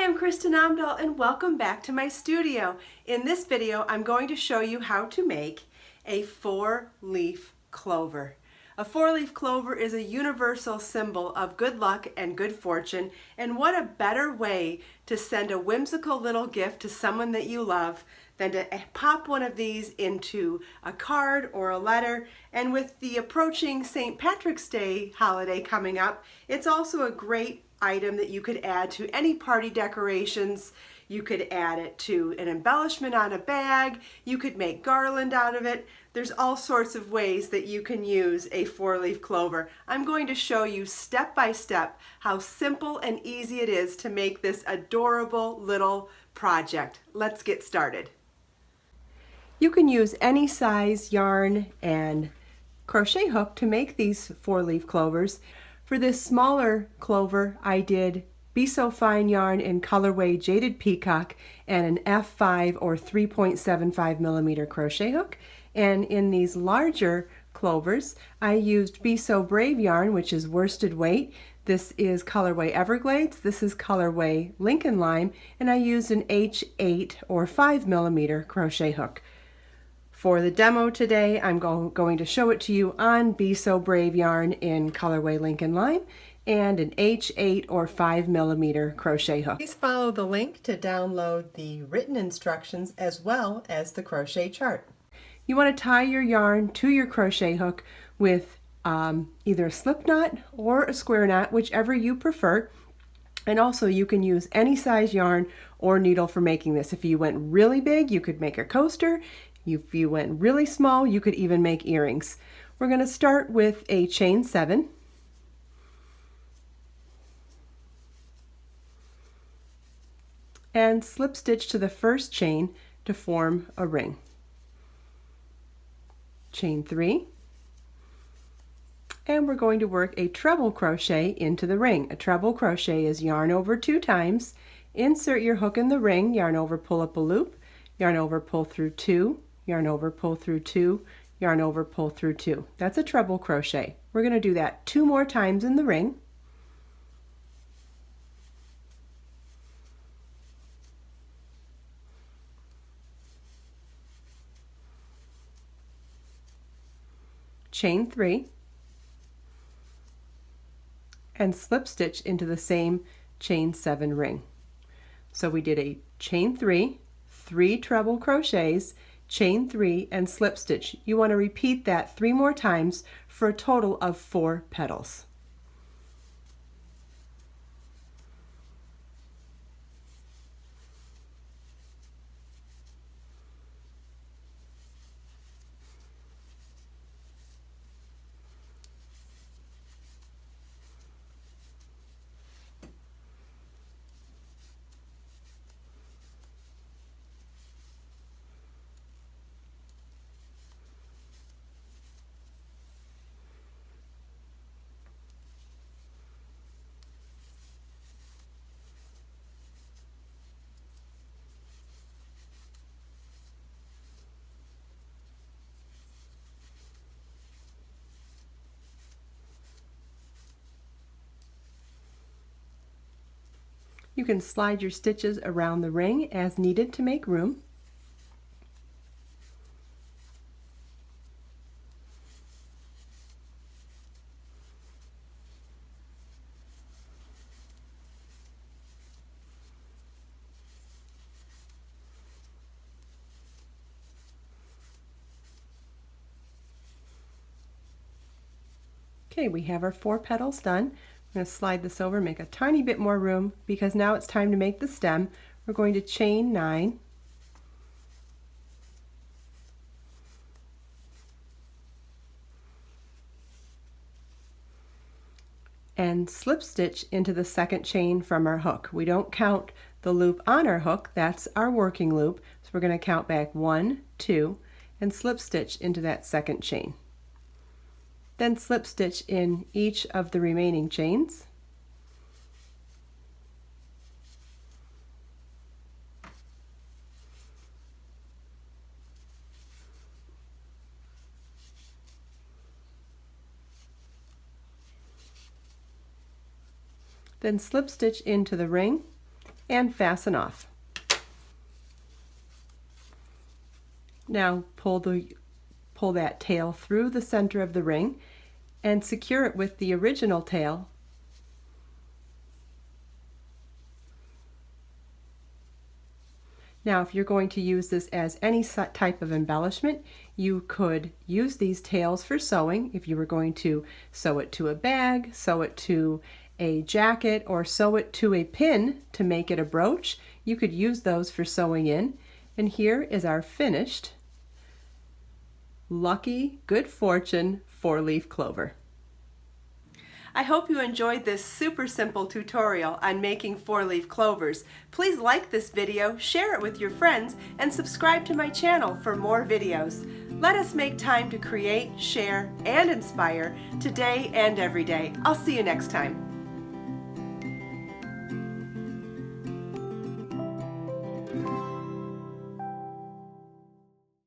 Hi, I'm Kristin Omdahl and welcome back to my studio. In this video, I'm going to show you how to make a 4-leaf clover. A 4-leaf clover is a universal symbol of good luck and good fortune, and what a better way to send a whimsical little gift to someone that you love than to pop one of these into a card or a letter. And with the approaching St. Patrick's Day holiday coming up, it's also a great item that you could add to any party decorations. You could add it to an embellishment on a bag. You could make garland out of it. There's all sorts of ways that you can use a 4-leaf clover. I'm going to show you step by step how simple and easy it is to make this adorable little project. Let's get started. You can use any size yarn and crochet hook to make these 4-leaf clovers. For this smaller clover, I did Be So Fine yarn in colorway Jaded Peacock and an F5 or 3.75 millimeter crochet hook. And in these larger clovers, I used Be So Brave yarn, which is worsted weight. This is colorway Everglades. This is colorway Lincoln Lime, and I used an H8 or 5 millimeter crochet hook. For the demo today, I'm going to show it to you on Be So Brave yarn in colorway Lincoln Lime and an H8 or 5 millimeter crochet hook. Please follow the link to download the written instructions as well as the crochet chart. You want to tie your yarn to your crochet hook with either a slip knot or a square knot, whichever you prefer. And also you can use any size yarn or needle for making this. If you went really big, you could make a coaster. If you went really small, you could even make earrings. We're going to start with a chain 7. And slip stitch to the first chain to form a ring. Chain 3. And we're going to work a treble crochet into the ring. A treble crochet is yarn over 2 times, insert your hook in the ring, yarn over, pull up a loop, yarn over, pull through 2, yarn over, pull through 2, yarn over, pull through 2. That's a treble crochet. We're going to do that 2 more times in the ring. Chain 3 and slip stitch into the same chain 7 ring. So we did a chain 3, 3 treble crochets, chain 3 and slip stitch. You want to repeat that 3 more times for a total of 4 petals. You can slide your stitches around the ring as needed to make room. Okay, we have our 4 petals done. I'm going to slide this over, make a tiny bit more room because now it's time to make the stem. We're going to chain 9. And slip stitch into the second chain from our hook. We don't count the loop on our hook, that's our working loop. So we're going to count back 1, 2, and slip stitch into that second chain. Then slip stitch in each of the remaining chains. Then slip stitch into the ring and fasten off. Now pull that tail through the center of the ring and secure it with the original tail. Now, if you're going to use this as any type of embellishment, you could use these tails for sewing. If you were going to sew it to a bag, sew it to a jacket, or sew it to a pin to make it a brooch, you could use those for sewing in. And here is our finished Lucky Good Fortune 4-leaf clover. I hope you enjoyed this super simple tutorial on making 4-leaf clovers. Please like this video, share it with your friends, and subscribe to my channel for more videos. Let us make time to create, share, and inspire today and every day. I'll see you next time.